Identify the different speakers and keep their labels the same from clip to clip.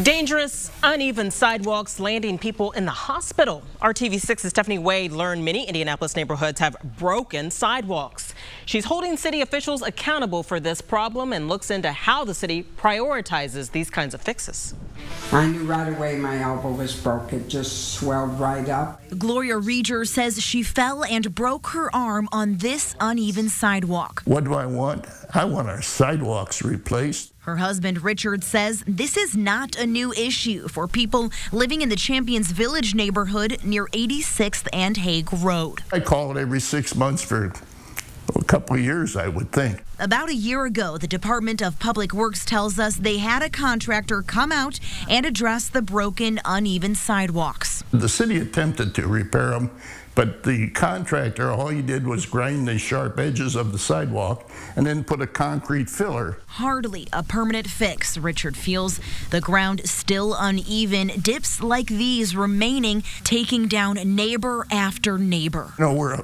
Speaker 1: Dangerous, uneven sidewalks landing people in the hospital. RTV6's Stephanie Wade learned many Indianapolis neighborhoods have broken sidewalks. She's holding city officials accountable for this problem and looks into how the city prioritizes these kinds of fixes.
Speaker 2: I knew right away my elbow was broke. It just swelled right up.
Speaker 3: Gloria Reger says she fell and broke her arm on this uneven sidewalk.
Speaker 4: What do I want? I want our sidewalks replaced.
Speaker 3: Her husband Richard says this is not a new issue for people living in the Champions Village neighborhood near 86th and Hague Road.
Speaker 4: I call it every 6 months for a couple of years, I would think.
Speaker 3: About a year ago, the Department of Public Works tells us they had a contractor come out and address the broken, uneven sidewalks.
Speaker 4: The city attempted to repair them, but the contractor, all he did was grind the sharp edges of the sidewalk and then put a concrete filler.
Speaker 3: Hardly a permanent fix, Richard feels. The ground still uneven, dips like these remaining, taking down neighbor after neighbor.
Speaker 4: You know, we're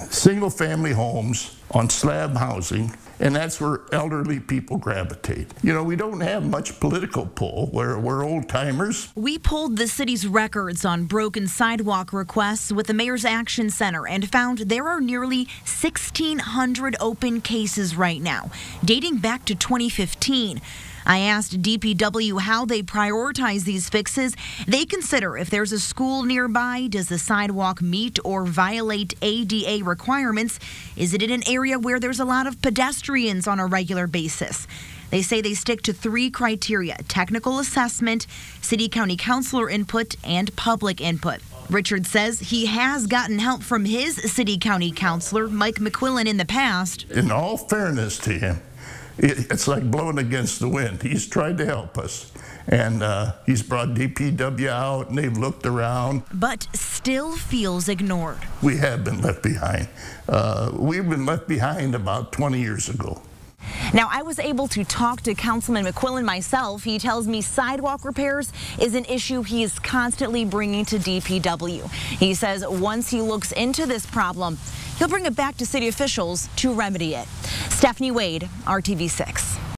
Speaker 4: single-family homes on slab housing, and that's where elderly people gravitate. You know, we don't have much political pull. We're old-timers.
Speaker 3: We pulled the city's records on broken sidewalk requests with the Mayor's Action Center and found there are nearly 1,600 open cases right now, dating back to 2015. I asked DPW how they prioritize these fixes. They consider if there's a school nearby, does the sidewalk meet or violate ADA requirements? Is it in an area where there's a lot of pedestrians on a regular basis? They say they stick to 3 criteria: technical assessment, city-county councilor input, and public input. Richard says he has gotten help from his city-county councilor, Mike McQuillan, in the past.
Speaker 4: In all fairness to him, it's like blowing against the wind. He's tried to help us, and he's brought DPW out, and they've looked around.
Speaker 3: But still feels ignored.
Speaker 4: We have been left behind. We've been left behind about 20 years ago.
Speaker 3: Now, I was able to talk to Councilman McQuillan myself. He tells me sidewalk repairs is an issue he is constantly bringing to DPW. He says once he looks into this problem, he'll bring it back to city officials to remedy it. Stephanie Wade, RTV6.